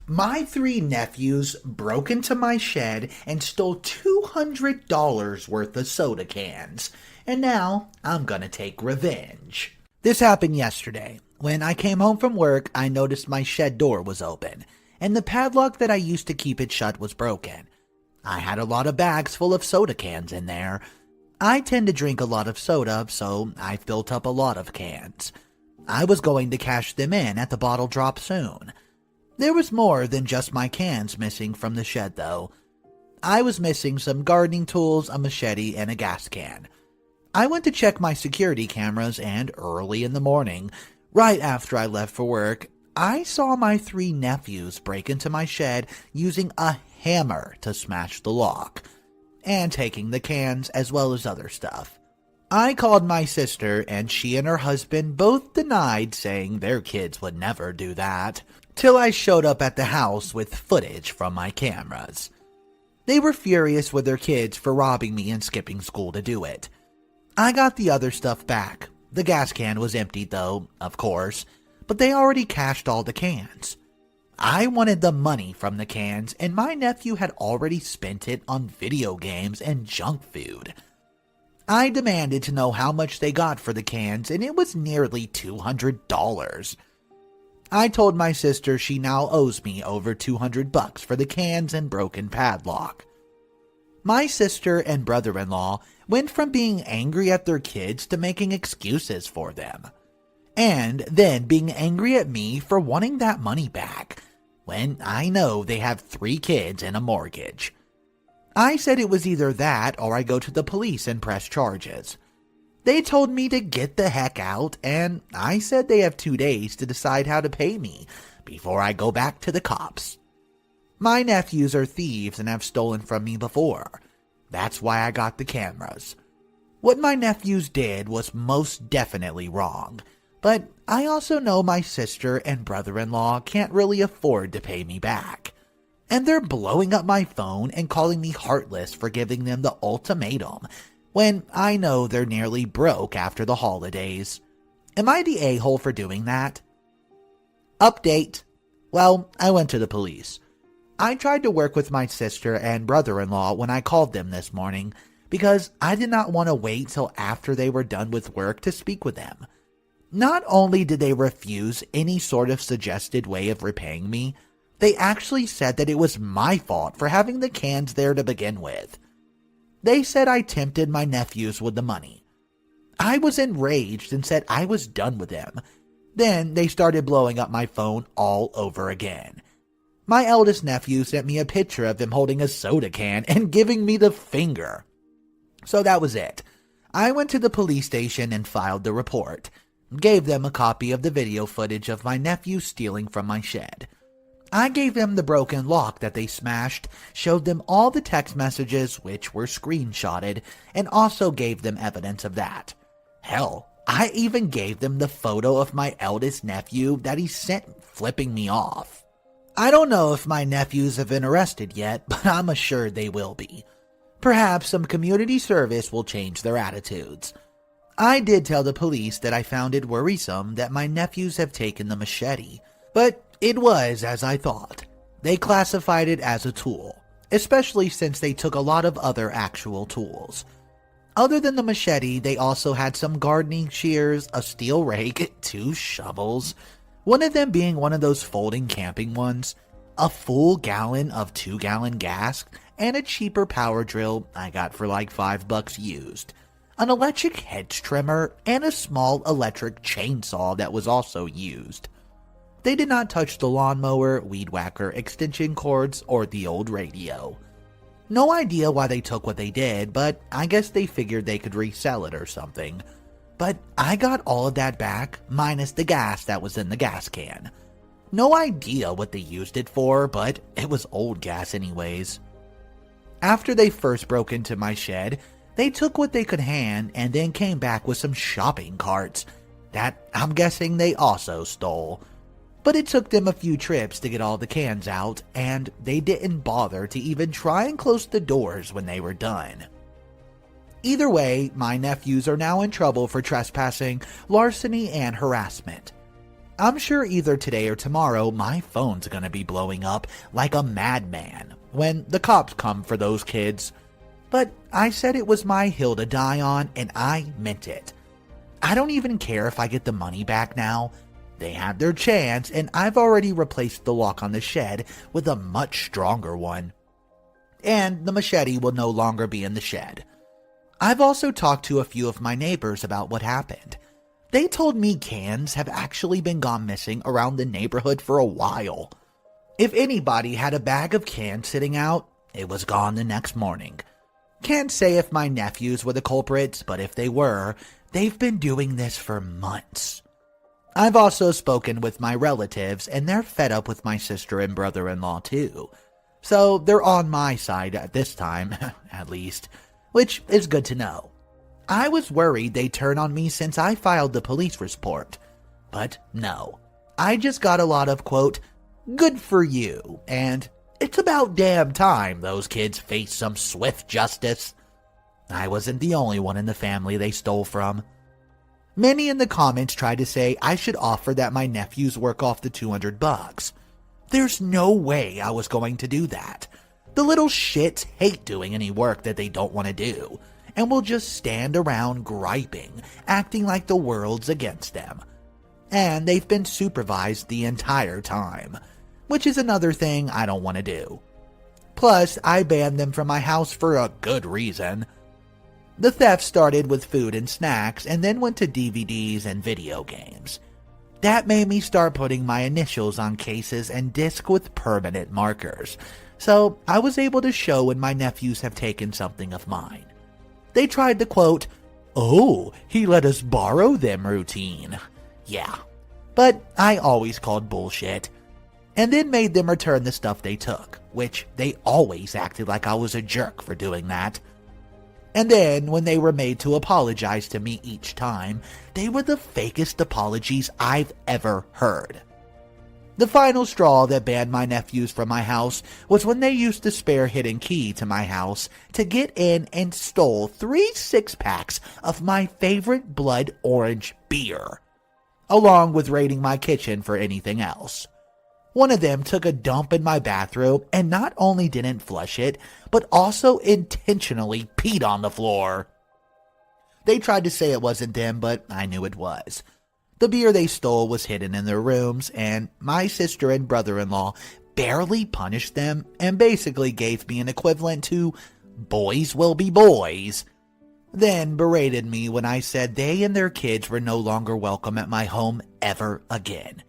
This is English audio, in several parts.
My three nephews broke into my shed and stole $200 worth of soda cans, and now I'm gonna take revenge. This happened yesterday. When I came home from work, I noticed my shed door was open, and the padlock that I used to keep it shut was broken. I had a lot of bags full of soda cans in there. I tend to drink a lot of soda, so I've built up a lot of cans. I was going to cash them in at the bottle drop soon. There was more than just my cans missing from the shed, though. I was missing some gardening tools, a machete, and a gas can. I went to check my security cameras, and early in the morning, right after I left for work, I saw my three nephews break into my shed using a hammer to smash the lock, and taking the cans as well as other stuff. I called my sister, and she and her husband both denied, saying their kids would never do that, till I showed up at the house with footage from my cameras. They were furious with their kids for robbing me and skipping school to do it. I got the other stuff back. The gas can was emptied though, of course, but they already cashed all the cans. I wanted the money from the cans, and my nephew had already spent it on video games and junk food. I demanded to know how much they got for the cans, and it was nearly $200. I told my sister she now owes me over $200 for the cans and broken padlock. My sister and brother-in-law went from being angry at their kids to making excuses for them, and then being angry at me for wanting that money back, when I know they have 3 kids and a mortgage. I said it was either that or I go to the police and press charges. They told me to get the heck out, and I said they have 2 days to decide how to pay me before I go back to the cops. My nephews are thieves and have stolen from me before. That's why I got the cameras. What my nephews did was most definitely wrong, but I also know my sister and brother-in-law can't really afford to pay me back. And they're blowing up my phone and calling me heartless for giving them the ultimatum, when I know they're nearly broke after the holidays. Am I the a-hole for doing that? Update. Well, I went to the police. I tried to work with my sister and brother-in-law when I called them this morning, because I did not want to wait till after they were done with work to speak with them. Not only did they refuse any sort of suggested way of repaying me, they actually said that it was my fault for having the cans there to begin with. They said I tempted my nephews with the money. I was enraged and said I was done with them. Then they started blowing up my phone all over again. My eldest nephew sent me a picture of him holding a soda can and giving me the finger. So that was it. I went to the police station and filed the report. Gave them a copy of the video footage of my nephew stealing from my shed. I gave them the broken lock that they smashed, showed them all the text messages which were screenshotted, and also gave them evidence of that. Hell, I even gave them the photo of my eldest nephew that he sent flipping me off. I don't know if my nephews have been arrested yet, but I'm assured they will be. Perhaps some community service will change their attitudes. I did tell the police that I found it worrisome that my nephews have taken the machete, but it was as I thought. They classified it as a tool, especially since they took a lot of other actual tools. Other than the machete, they also had some gardening shears, a steel rake, 2 shovels, one of them being one of those folding camping ones, a full gallon of 2-gallon gas, and a cheaper power drill I got for like $5 used, an electric hedge trimmer, and a small electric chainsaw that was also used. They did not touch the lawnmower, weed whacker, extension cords, or the old radio. No idea why they took what they did, but I guess they figured they could resell it or something. But I got all of that back, minus the gas that was in the gas can. No idea what they used it for, but it was old gas anyways. After they first broke into my shed, they took what they could hand and then came back with some shopping carts that I'm guessing they also stole. But it took them a few trips to get all the cans out, and they didn't bother to even try and close the doors when they were done. Either way, my nephews are now in trouble for trespassing, larceny, and harassment. I'm sure either today or tomorrow my phone's gonna be blowing up like a madman when the cops come for those kids. But I said it was my hill to die on, and I meant it. I don't even care if I get the money back now. They had their chance, and I've already replaced the lock on the shed with a much stronger one. And the machete will no longer be in the shed. I've also talked to a few of my neighbors about what happened. They told me cans have actually been gone missing around the neighborhood for a while. If anybody had a bag of cans sitting out, it was gone the next morning. Can't say if my nephews were the culprits, but if they were, they've been doing this for months. I've also spoken with my relatives, and they're fed up with my sister and brother-in-law too. So they're on my side at this time, at least, which is good to know. I was worried they'd turn on me since I filed the police report. But no, I just got a lot of, quote, good for you, and it's about damn time those kids face some swift justice. I wasn't the only one in the family they stole from. Many in the comments tried to say I should offer that my nephews work off the $200. There's no way I was going to do that. The little shits hate doing any work that they don't want to do, and will just stand around griping, acting like the world's against them. And they've been supervised the entire time, which is another thing I don't want to do. Plus, I banned them from my house for a good reason. The theft started with food and snacks, and then went to DVDs and video games. That made me start putting my initials on cases and discs with permanent markers, so I was able to show when my nephews have taken something of mine. They tried the quote, "Oh, he let us borrow them" routine. Yeah, but I always called bullshit. And then made them return the stuff they took, which they always acted like I was a jerk for doing that. And then, when they were made to apologize to me each time, they were the fakest apologies I've ever heard. The final straw that banned my nephews from my house was when they used the spare hidden key to my house to get in and stole 3 six-packs of my favorite blood orange beer, along with raiding my kitchen for anything else. One of them took a dump in my bathroom and not only didn't flush it, but also intentionally peed on the floor. They tried to say it wasn't them, but I knew it was. The beer they stole was hidden in their rooms, and my sister and brother-in-law barely punished them and basically gave me an equivalent to "boys will be boys." Then berated me when I said they and their kids were no longer welcome at my home ever again.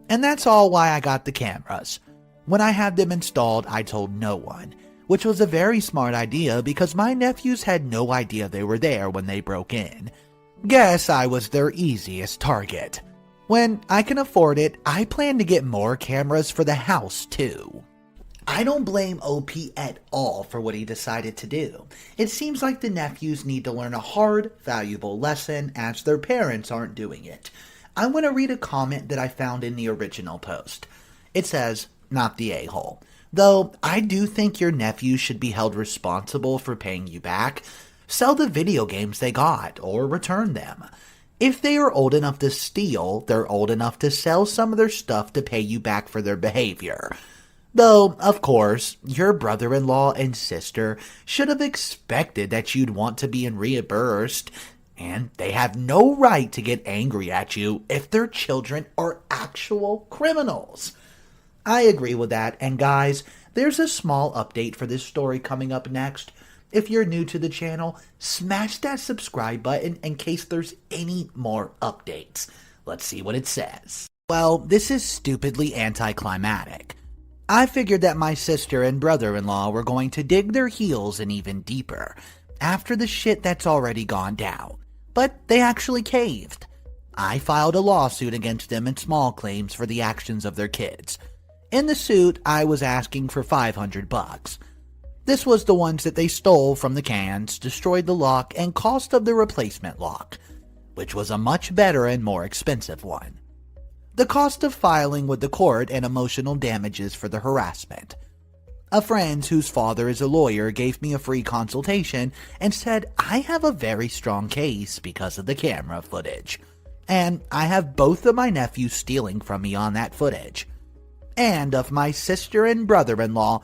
And that's all why I got the cameras. When I had them installed, I told no one, which was a very smart idea because my nephews had no idea they were there when they broke in. Guess I was their easiest target. When I can afford it, I plan to get more cameras for the house too. I don't blame OP at all for what he decided to do. It seems like the nephews need to learn a hard, valuable lesson as their parents aren't doing it. I want to read a comment that I found in the original post. It says, "Not the a-hole. Though I do think your nephews should be held responsible for paying you back. Sell the video games they got or return them. If they are old enough to steal, they're old enough to sell some of their stuff to pay you back for their behavior. Though, of course, your brother-in-law and sister should have expected that you'd want to be reimbursed, and they have no right to get angry at you if their children are actual criminals." I agree with that, and guys, there's a small update for this story coming up next. If you're new to the channel, smash that subscribe button in case there's any more updates. Let's see what it says. Well, this is stupidly anticlimactic. I figured that my sister and brother-in-law were going to dig their heels in even deeper after the shit that's already gone down. But they actually caved. I filed a lawsuit against them in small claims for the actions of their kids. In the suit, I was asking for $500. This was the ones that they stole from the cans, destroyed the lock, and cost of the replacement lock, which was a much better and more expensive one. The cost of filing with the court and emotional damages for the harassment. A friend whose father is a lawyer gave me a free consultation and said I have a very strong case because of the camera footage. And I have both of my nephews stealing from me on that footage. And of my sister and brother-in-law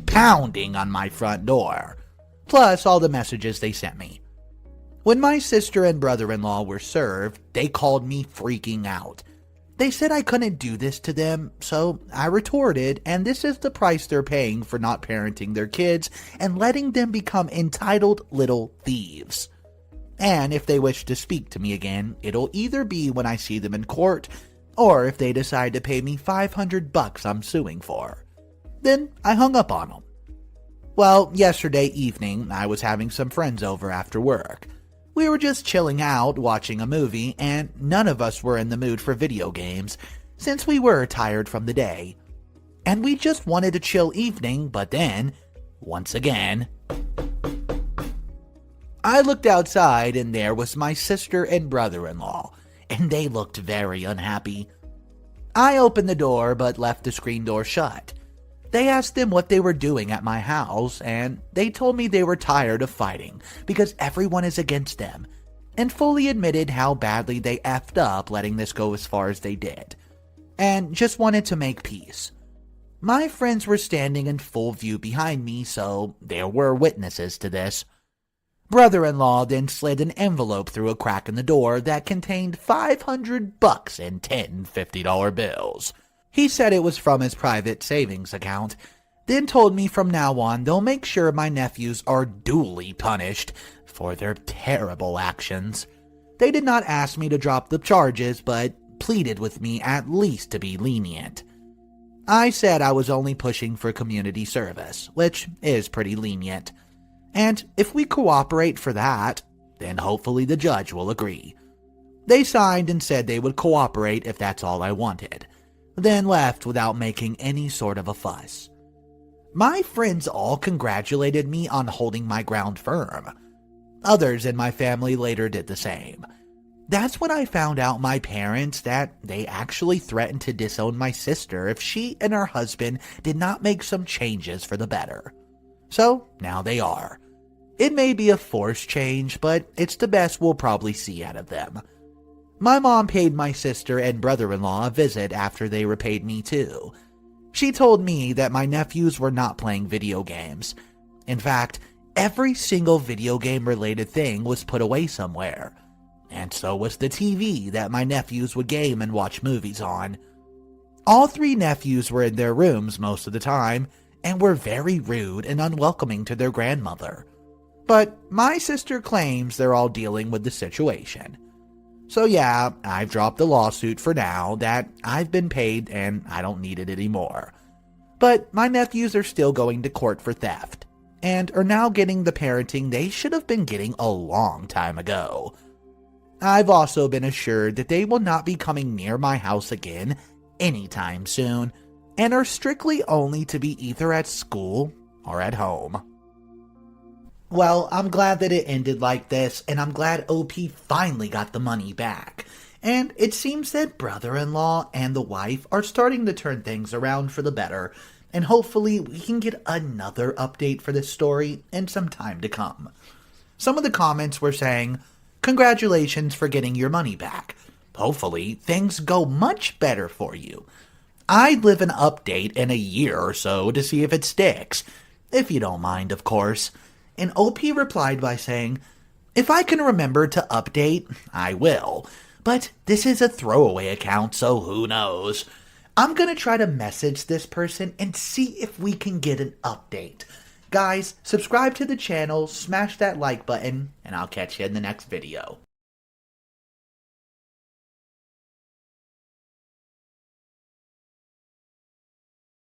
pounding on my front door. Plus all the messages they sent me. When my sister and brother-in-law were served, they called me freaking out. They said I couldn't do this to them, so I retorted, and this is the price they're paying for not parenting their kids and letting them become entitled little thieves. And if they wish to speak to me again, it'll either be when I see them in court, or if they decide to pay me $500 I'm suing for. Then I hung up on them. Well, yesterday evening, I was having some friends over after work. We were just chilling out, watching a movie, and none of us were in the mood for video games, since we were tired from the day. And we just wanted a chill evening, but then, once again, I looked outside and there was my sister and brother-in-law, and they looked very unhappy. I opened the door but left the screen door shut. They asked them what they were doing at my house, and they told me they were tired of fighting because everyone is against them, and fully admitted how badly they effed up letting this go as far as they did, and just wanted to make peace. My friends were standing in full view behind me, so there were witnesses to this. Brother-in-law then slid an envelope through a crack in the door that contained $500 in 10 $50 bills. He said it was from his private savings account, then told me from now on they'll make sure my nephews are duly punished for their terrible actions. They did not ask me to drop the charges, but pleaded with me at least to be lenient. I said I was only pushing for community service, which is pretty lenient. And if we cooperate for that, then hopefully the judge will agree. They signed and said they would cooperate if that's all I wanted, then left without making any sort of a fuss. My friends all congratulated me on holding my ground firm. Others in my family later did the same. That's when I found out my parents that they actually threatened to disown my sister if she and her husband did not make some changes for the better. So now they are. It may be a forced change, but it's the best we'll probably see out of them. My mom paid my sister and brother-in-law a visit after they repaid me too. She told me that my nephews were not playing video games. In fact, every single video game related thing was put away somewhere. And so was the TV that my nephews would game and watch movies on. All three nephews were in their rooms most of the time and were very rude and unwelcoming to their grandmother. But my sister claims they're all dealing with the situation. So yeah, I've dropped the lawsuit for now that I've been paid and I don't need it anymore. But my nephews are still going to court for theft, and are now getting the parenting they should have been getting a long time ago. I've also been assured that they will not be coming near my house again anytime soon, and are strictly only to be either at school or at home. Well, I'm glad that it ended like this, and I'm glad OP finally got the money back. And it seems that brother-in-law and the wife are starting to turn things around for the better, and hopefully we can get another update for this story in some time to come. Some of the comments were saying, "Congratulations for getting your money back. Hopefully things go much better for you. I'd live an update in a year or so to see if it sticks. If you don't mind, of course." And OP replied by saying, "If I can remember to update, I will. But this is a throwaway account, so who knows. I'm going to try to message this person and see if we can get an update. Guys, subscribe to the channel, smash that like button, and I'll catch you in the next video."